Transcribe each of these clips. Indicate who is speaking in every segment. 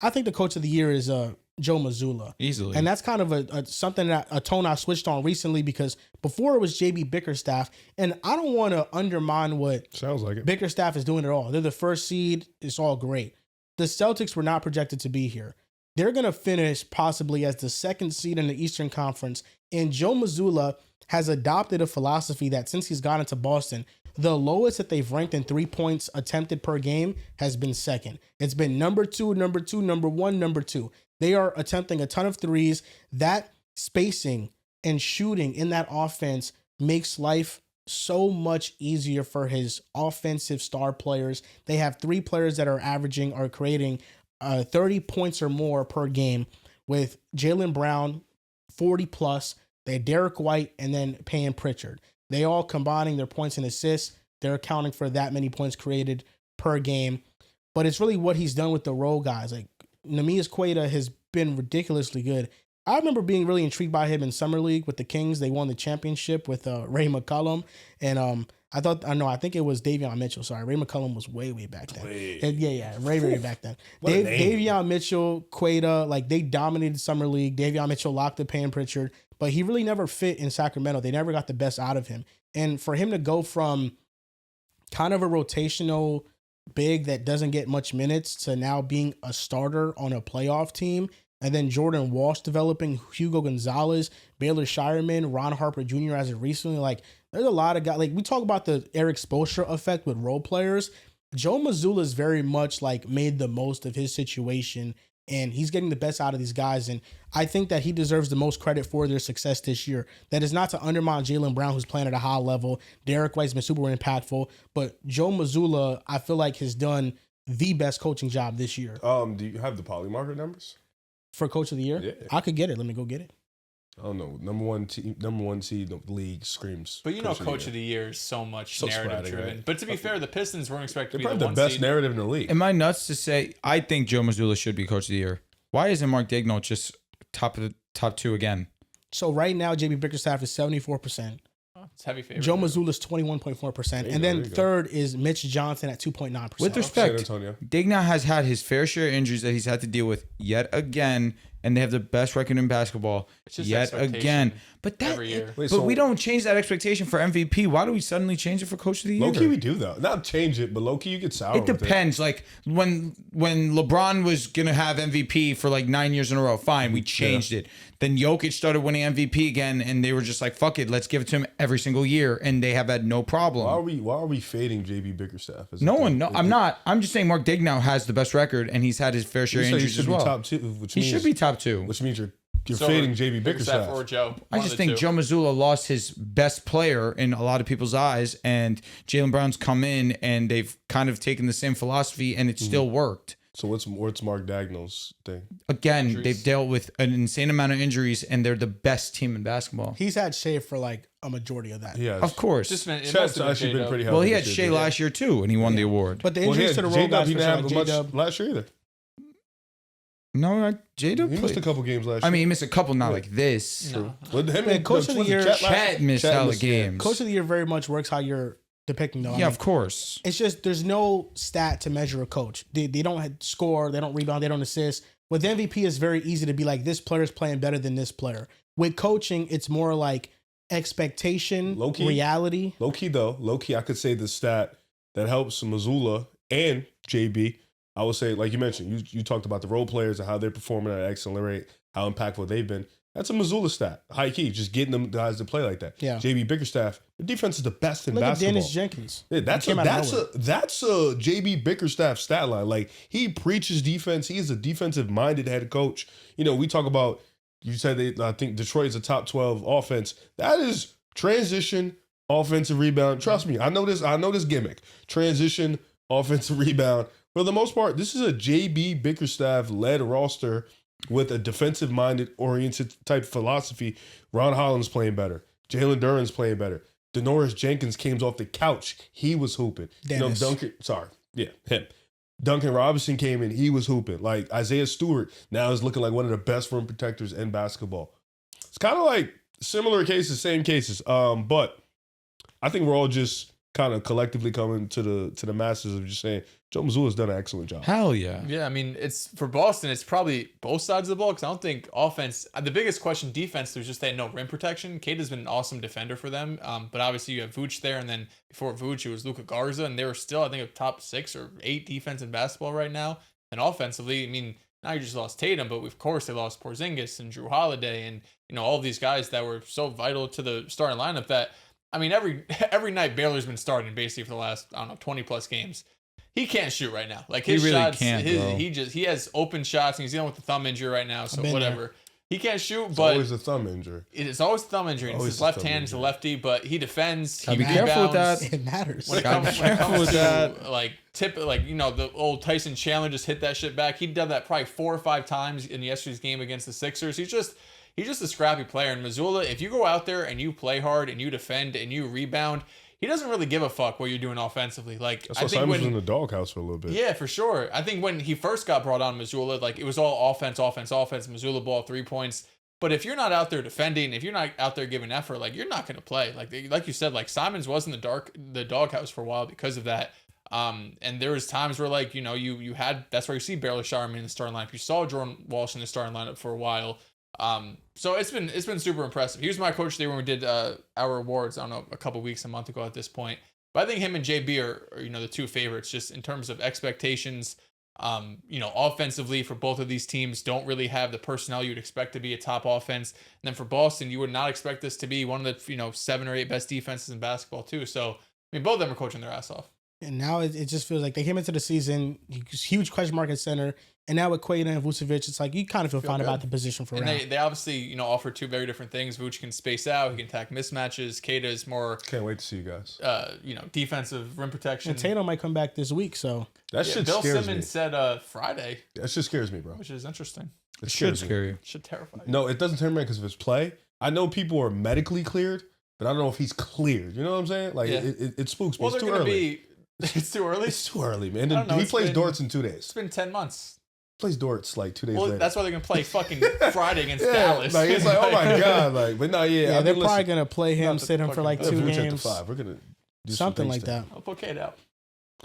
Speaker 1: I think the coach of the year is Joe Mazzulla.
Speaker 2: Easily.
Speaker 1: And that's kind of a tone I switched on recently because before it was JB Bickerstaff. And I don't want to undermine what
Speaker 3: sounds like it.
Speaker 1: Bickerstaff is doing at all. They're the first seed. It's all great. The Celtics were not projected to be here. They're going to finish possibly as the second seed in the Eastern Conference. And Joe Mazzulla has adopted a philosophy that since he's gotten to Boston, the lowest that they've ranked in 3 points attempted per game has been second. It's been number 2, number 2, number 1, number 2. They are attempting a ton of threes. That spacing and shooting in that offense makes life so much easier for his offensive star players. They have 3 players that are averaging or creating 30 points or more per game, with Jaylen Brown 40 plus. They had Derek White and then Payne Pritchard. They all combining their points and assists. They're accounting for that many points created per game. But it's really what he's done with the role guys. Like Neemias Queta has been ridiculously good. I remember being really intrigued by him in Summer League with the Kings. They won the championship with Ray McCollum. And I think it was Davion Mitchell. Sorry, Ray McCollum was way back then. Way back then. Davion Mitchell, Queta, like they dominated Summer League. Davion Mitchell locked up Payne Pritchard, but he really never fit in Sacramento. They never got the best out of him. And for him to go from kind of a rotational big that doesn't get much minutes to now being a starter on a playoff team, and then Jordan Walsh developing, Hugo Gonzalez, Baylor Shireman, Ron Harper Jr. as of recently, like there's a lot of guys. Like we talk about the Eric Spoelstra effect with role players. Joe Mazzulla is very much like made the most of his situation, and he's getting the best out of these guys. And I think that he deserves the most credit for their success this year. That is not to undermine Jaylen Brown, who's playing at a high level. Derek White's been super impactful, but Joe Mazzulla, I feel like, has done the best coaching job this year.
Speaker 3: Do you have the polymarket numbers
Speaker 1: for coach of the year?
Speaker 3: Yeah.
Speaker 1: I could get it. Let me go get it.
Speaker 3: I don't know. Number one seed of the league screams.
Speaker 4: But coach of the year is so much narrative driven.
Speaker 3: Right?
Speaker 4: But to be fair, the Pistons weren't expected to be
Speaker 3: probably
Speaker 4: the
Speaker 3: best
Speaker 4: seed.
Speaker 3: narrative in the league.
Speaker 2: Am I nuts to say I think Joe Mazzulla should be coach of the year? Why isn't Mark Daigneault just top two again?
Speaker 1: So right now, JB Bickerstaff is 74%.
Speaker 4: It's heavy favorite.
Speaker 1: Joe Mazzulla is 21.4%. And then third is Mitch Johnson at 2.9%.
Speaker 2: With respect,
Speaker 3: San Antonio.
Speaker 2: Daigneault has had his fair share of injuries that he's had to deal with yet again, and they have the best record in basketball yet again. But that,
Speaker 4: every year.
Speaker 2: But we don't change that expectation for MVP. Why do we suddenly change it for Coach of the Year?
Speaker 3: Low key we do though. Not change it, but low key you get sour.
Speaker 2: It depends. Like when LeBron was gonna have MVP for like 9 years in a row, fine, we changed it. Then Jokic started winning MVP again, and they were just like, "Fuck it, let's give it to him every single year," and they have had no problem.
Speaker 3: Why are we fading JB Bickerstaff?
Speaker 2: I'm not. I'm just saying Mark Daigneault has the best record, and he's had his fair share of injuries as well.
Speaker 3: Top two,
Speaker 2: he should be top two.
Speaker 3: Which means you're fading JB Bickerstaff
Speaker 4: or Joe.
Speaker 2: I just think Joe Mazzulla lost his best player in a lot of people's eyes, and Jaylen Brown's come in and they've kind of taken the same philosophy, and it still worked.
Speaker 3: So what's Mark Daigneault's thing?
Speaker 2: Again,
Speaker 4: Injuries.
Speaker 2: they've dealt with an insane amount of injuries, and they're the best team in basketball.
Speaker 1: He's had Shea for like a majority of that.
Speaker 3: Yeah,
Speaker 2: Of course.
Speaker 3: Shaq's actually been pretty healthy.
Speaker 2: Well, he had Shea last year too, and he won the award.
Speaker 1: But the injuries to the role guys,
Speaker 3: he didn't have much
Speaker 1: J-Dub.
Speaker 3: last year either.
Speaker 2: No, J-Dub
Speaker 3: He missed a couple games last year.
Speaker 2: I mean, he missed a couple, not like this.
Speaker 4: No.
Speaker 3: With him and
Speaker 1: Coach of the Year,
Speaker 2: Chet missed hella games.
Speaker 1: Coach of the Year very much works how you're depicting though.
Speaker 2: Yeah, of course.
Speaker 1: It's just there's no stat to measure a coach. They don't score, they don't rebound, they don't assist. With MVP, it's very easy to be like, this player is playing better than this player. With coaching, it's more like expectation,
Speaker 3: Low-key.
Speaker 1: reality.
Speaker 3: Low key, I could say the stat that helps Mazzulla and JB. I would say, like you mentioned, you talked about the role players and how they're performing at an excellent rate, how impactful they've been. That's a Mazzulla stat. High key, just getting them guys to play like that.
Speaker 1: Yeah.
Speaker 3: JB Bickerstaff, the defense is the best in
Speaker 1: Look
Speaker 3: basketball.
Speaker 1: at Dennis Jenkins.
Speaker 3: Yeah, that's a JB Bickerstaff stat line. Like he preaches defense. He is a defensive minded head coach. You know, we talk about. You said I think Detroit is a top 12 offense. That is transition, offensive rebound. Trust me, I know this gimmick. Transition, offensive rebound. For the most part, this is a JB Bickerstaff led roster with a defensive minded oriented type philosophy. Ron Holland's playing better. Jalen Duren's playing better. Denoris Jenkins came off the couch. He was hooping.
Speaker 1: Dennis.
Speaker 3: Him. Duncan Robinson came in. He was hooping. Like Isaiah Stewart now is looking like one of the best rim protectors in basketball. It's kind of like similar cases, same cases. But I think we're all just kind of collectively coming to the masses of just saying Joe Mazzulla's done an excellent job.
Speaker 2: Hell yeah.
Speaker 4: Yeah, I mean, it's for Boston, it's probably both sides of the ball because I don't think offense. The biggest question defense was just they had no rim protection. Cade has been an awesome defender for them, but obviously you have Vooch there, and then before Vooch it was Luka Garza, and they were still I think a top 6 or 8 defense in basketball right now. And offensively, I mean, now you just lost Tatum, but of course they lost Porzingis and Drew Holiday, and all of these guys that were so vital to the starting lineup. That I mean, every night Baylor's been starting basically for the last 20 plus games. He can't shoot right now. Like his
Speaker 2: He really
Speaker 4: shots,
Speaker 2: can't, bro.
Speaker 4: he has open shots and he's dealing with the thumb injury right now. So whatever. He can't shoot,
Speaker 3: It's
Speaker 4: but
Speaker 3: always a thumb injury.
Speaker 4: it is always a thumb injury. It's
Speaker 3: Always
Speaker 4: his
Speaker 3: a
Speaker 4: left
Speaker 3: thumb
Speaker 4: hand, he's a
Speaker 3: injury.
Speaker 4: lefty, but he defends.
Speaker 2: Gotta
Speaker 4: He
Speaker 2: be careful with
Speaker 4: rebounds.
Speaker 2: that.
Speaker 1: It matters.
Speaker 4: When it
Speaker 2: Gotta be
Speaker 4: comes, when it
Speaker 2: careful
Speaker 4: comes
Speaker 2: with
Speaker 4: to
Speaker 2: that.
Speaker 4: like the old Tyson Chandler just hit that shit back. He did that probably 4 or 5 times in yesterday's game against the Sixers. He's just a scrappy player. And Mazzulla, if you go out there and you play hard and you defend and you rebound, he doesn't really give a fuck what you're doing offensively. Like
Speaker 3: That's
Speaker 4: I
Speaker 3: why
Speaker 4: think
Speaker 3: Simons was
Speaker 4: when
Speaker 3: in the doghouse for a little bit.
Speaker 4: yeah, for sure. I think when he first got brought on, Mazzulla, like it was all offense. Mazzulla ball 3 points. But if you're not out there defending, if you're not out there giving effort, like you're not going to play. Like you said, like Simons was in the doghouse for a while because of that. And there was times where like you had that's where you see Baylor Sharman in the starting lineup. You saw Jordan Walsh in the starting lineup for a while. So it's been super impressive. He was my coach there when we did our awards. I don't know, a month ago at this point. But I think him and JB are the two favorites just in terms of expectations. Offensively for both of these teams don't really have the personnel you'd expect to be a top offense. And then for Boston, you would not expect this to be one of the 7 or 8 best defenses in basketball too. So I mean, both of them are coaching their ass off.
Speaker 1: And now it just feels like they came into the season, huge question mark at center. And now with Quaid and Vucevic, it's like you kind of feel fine about the position for
Speaker 4: and
Speaker 1: round.
Speaker 4: they obviously offer 2 very different things. Vooch can space out, he can attack mismatches. Keita is more
Speaker 3: Can't wait to see you guys.
Speaker 4: defensive rim protection.
Speaker 1: And Tatum might come back this week, so
Speaker 3: That shit
Speaker 4: Bill
Speaker 3: scares
Speaker 4: Simmons
Speaker 3: me.
Speaker 4: said Friday,
Speaker 3: That shit scares me, bro.
Speaker 4: which is interesting.
Speaker 3: It
Speaker 2: Should
Speaker 3: scares me.
Speaker 2: scare you.
Speaker 4: Should terrify you.
Speaker 3: No, it doesn't turn me because of his play. I know people are medically cleared, but I don't know if he's cleared. You know what I'm saying? Like
Speaker 4: Yeah.
Speaker 3: it spooks me.
Speaker 4: Well,
Speaker 3: It's
Speaker 4: they're
Speaker 3: too
Speaker 4: going to
Speaker 3: early.
Speaker 4: be. It's too early.
Speaker 3: It's too early, man.
Speaker 4: I don't know,
Speaker 3: He
Speaker 4: it's
Speaker 3: plays
Speaker 4: been-
Speaker 3: Dortz in 2 days.
Speaker 4: It's been 10 months.
Speaker 3: Plays Dortz like 2 days
Speaker 4: Well,
Speaker 3: later.
Speaker 4: that's why they're gonna play fucking Friday against
Speaker 3: yeah,
Speaker 4: Dallas.
Speaker 3: like it's like oh my god, like but no,
Speaker 1: yeah,
Speaker 3: I
Speaker 1: they're
Speaker 3: mean,
Speaker 1: probably
Speaker 3: listen,
Speaker 1: gonna play him,
Speaker 4: Not the
Speaker 1: sit him for like
Speaker 4: fucking-
Speaker 1: 2
Speaker 3: Vooch at the
Speaker 1: games,
Speaker 3: 5. We're gonna do
Speaker 1: something
Speaker 3: some
Speaker 1: like
Speaker 3: things
Speaker 1: that.
Speaker 4: I'll put Kate out.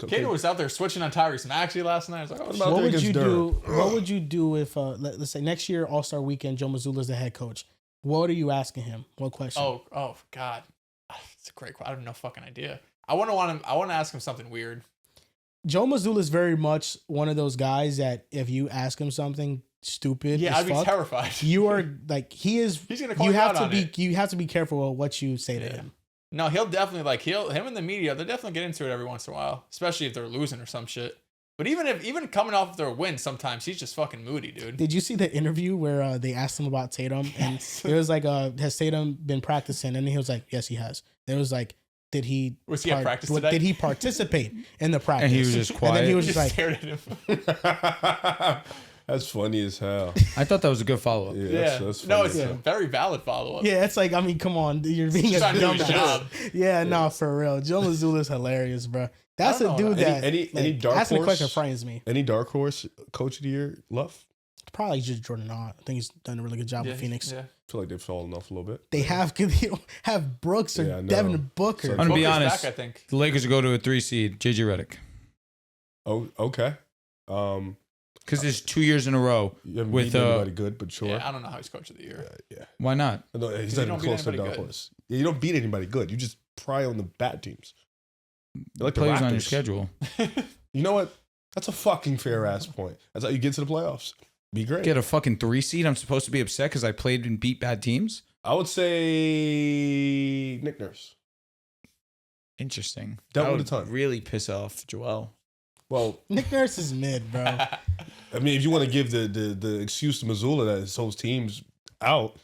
Speaker 3: to-
Speaker 4: Kate was out there switching on Tyrese Maxey last night. I was like, oh,
Speaker 3: What
Speaker 4: shit.
Speaker 3: about
Speaker 1: What
Speaker 3: there
Speaker 1: would you
Speaker 3: against
Speaker 1: do?
Speaker 3: Durham?
Speaker 1: What would you do if let's say next year All-Star Weekend, Joe Mazzulla is the head coach? What are you asking him? What question?
Speaker 4: Oh, God, it's a great question. I have no fucking idea. I want to ask him something weird.
Speaker 1: Joe Mazzulla is very much one of those guys that if you ask him something stupid,
Speaker 4: Yeah,
Speaker 1: as
Speaker 4: I'd be
Speaker 1: fuck,
Speaker 4: terrified.
Speaker 1: you are like he is.
Speaker 4: He's gonna call
Speaker 1: You
Speaker 4: you
Speaker 1: have
Speaker 4: out
Speaker 1: to
Speaker 4: on
Speaker 1: be.
Speaker 4: it.
Speaker 1: You have to be careful with what you say to
Speaker 4: Yeah.
Speaker 1: him.
Speaker 4: No, he'll definitely him and the media. They'll definitely get into it every once in a while, especially if they're losing or some shit. But even coming off of their win, sometimes he's just fucking moody, dude.
Speaker 1: Did you see the interview where they asked him about Tatum and it was like, has Tatum been practicing? And he was like, yes, he has. It was like, did he
Speaker 4: Was he at practice today?
Speaker 1: Did he participate in the practice?
Speaker 2: And he was just
Speaker 1: And then
Speaker 2: quiet.
Speaker 1: he was
Speaker 4: Just
Speaker 1: just like,
Speaker 4: stared at him.
Speaker 3: That's funny as hell.
Speaker 2: I thought that was a good follow up.
Speaker 3: Yeah,
Speaker 4: Yeah,
Speaker 3: that's
Speaker 4: no,
Speaker 3: funny
Speaker 4: it's
Speaker 3: as
Speaker 4: a
Speaker 3: hell.
Speaker 4: very valid follow up.
Speaker 1: yeah, it's like, I mean, come on, you're being
Speaker 4: He's
Speaker 1: a
Speaker 4: trying to do his
Speaker 1: dumbass.
Speaker 4: job.
Speaker 1: Yeah, no, for real. Joe Mazzulla is hilarious, bro. That's
Speaker 4: I
Speaker 1: a
Speaker 4: don't know.
Speaker 1: dude that
Speaker 3: Any dark
Speaker 1: asking the
Speaker 3: horse?
Speaker 1: question frightens me.
Speaker 3: Any dark horse coach of the year? Love.
Speaker 1: Probably just Jordan Knott. I think he's done a really good job with Phoenix.
Speaker 4: Yeah.
Speaker 3: I feel like they've fallen off a little bit.
Speaker 1: They have Brooks or
Speaker 3: Yeah, I know.
Speaker 1: Devin Booker.
Speaker 3: So-
Speaker 2: I'm gonna be
Speaker 4: Booker's
Speaker 2: honest.
Speaker 4: back, I think.
Speaker 2: The Lakers will go to a 3 seed. JJ Redick.
Speaker 3: Oh, okay.
Speaker 2: Because there's 2 years in a row.
Speaker 3: You haven't
Speaker 2: With,
Speaker 3: beaten anybody good, but sure.
Speaker 4: Yeah, I don't know how he's coach of the year.
Speaker 3: Yeah.
Speaker 2: Why not?
Speaker 3: No, he's
Speaker 4: you
Speaker 3: not even
Speaker 4: don't beat
Speaker 3: close to
Speaker 4: anybody
Speaker 3: dark
Speaker 4: good.
Speaker 3: horse. Yeah, you don't beat anybody good. You just pry on the bad teams. You're like the
Speaker 2: Players on your
Speaker 3: Raptors.
Speaker 2: schedule.
Speaker 3: You know what? That's a fucking fair ass point. That's how you get to the playoffs. Be great.
Speaker 2: Get a fucking 3 seed. I'm supposed to be upset because I played and beat bad teams.
Speaker 3: I would say Nick Nurse.
Speaker 2: Interesting.
Speaker 3: Dealt
Speaker 2: That
Speaker 3: with
Speaker 2: would
Speaker 3: a ton.
Speaker 2: really piss off Joel.
Speaker 3: Well,
Speaker 1: Nick Nurse is mid, bro.
Speaker 3: I mean, if you want to give the excuse to Mazzulla that his whole team's out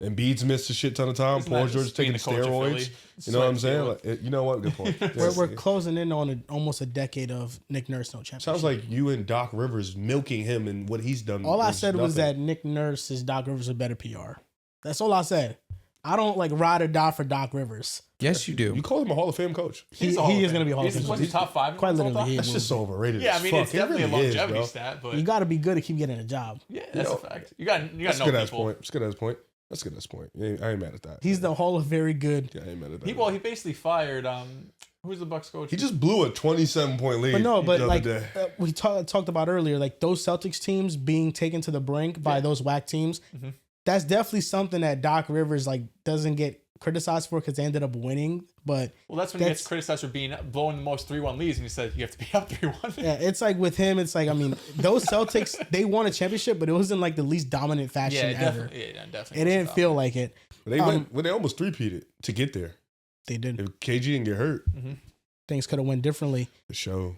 Speaker 3: and Bede's missed a shit ton of time,
Speaker 4: Isn't
Speaker 3: Paul
Speaker 4: that
Speaker 3: George
Speaker 4: just being
Speaker 3: taking
Speaker 4: the coach of Philly?
Speaker 3: steroids.
Speaker 4: It's
Speaker 3: You know what I'm
Speaker 4: like
Speaker 3: saying?
Speaker 4: Field.
Speaker 3: Like, you know what? Good point.
Speaker 1: we're
Speaker 3: Yes.
Speaker 1: closing in on almost a decade of Nick Nurse no championship.
Speaker 3: Sounds like you and Doc Rivers milking him and what he's done.
Speaker 1: all I
Speaker 3: is
Speaker 1: said was
Speaker 3: nothing.
Speaker 1: that Nick Nurse is Doc Rivers a better PR. That's all I said. I don't like ride or die for Doc Rivers.
Speaker 2: Yes, you do.
Speaker 3: You call him a Hall of Fame coach.
Speaker 4: He's a Hall
Speaker 1: He
Speaker 4: of
Speaker 1: is going to be a Hall of
Speaker 4: He's
Speaker 1: Fame.
Speaker 4: what's he,
Speaker 1: coach.
Speaker 4: top 5?
Speaker 1: Quite
Speaker 4: all
Speaker 1: literally,
Speaker 4: time?
Speaker 1: he
Speaker 3: That's
Speaker 1: will
Speaker 3: just
Speaker 1: be.
Speaker 3: so overrated.
Speaker 4: Yeah, I
Speaker 3: as
Speaker 4: mean,
Speaker 3: fuck.
Speaker 4: it's
Speaker 3: It
Speaker 4: definitely
Speaker 3: really
Speaker 4: a
Speaker 3: is,
Speaker 4: longevity
Speaker 3: bro.
Speaker 4: stat, but
Speaker 1: You got to be good to keep getting a job.
Speaker 4: yeah, that's
Speaker 3: know,
Speaker 4: a fact. You got
Speaker 3: That's a
Speaker 4: no
Speaker 3: good ass
Speaker 4: people.
Speaker 3: point. That's a good ass point. That's a good ass point. I ain't mad at that.
Speaker 1: He's the Hall of very good.
Speaker 3: Yeah, I ain't mad at that.
Speaker 4: He basically fired Who's the Bucks coach?
Speaker 3: He just blew a 27-point lead.
Speaker 1: But no, but
Speaker 3: the other
Speaker 1: like
Speaker 3: day.
Speaker 1: we talked about earlier, like those Celtics teams being taken to the brink by those whack teams, that's definitely something that Doc Rivers like doesn't get criticized for because they ended up winning. But
Speaker 4: that's when he gets criticized for blowing the most 3-1 leads, and he said you have to be up 3-1.
Speaker 1: Yeah, it's like with him, it's like I mean, those Celtics they won a championship, but it was in like the least dominant fashion ever.
Speaker 4: Definitely.
Speaker 1: It didn't feel like it.
Speaker 3: They went when they almost three-peated to get there.
Speaker 1: They did.
Speaker 3: If KG didn't get hurt,
Speaker 1: Things could have went differently.
Speaker 3: the show.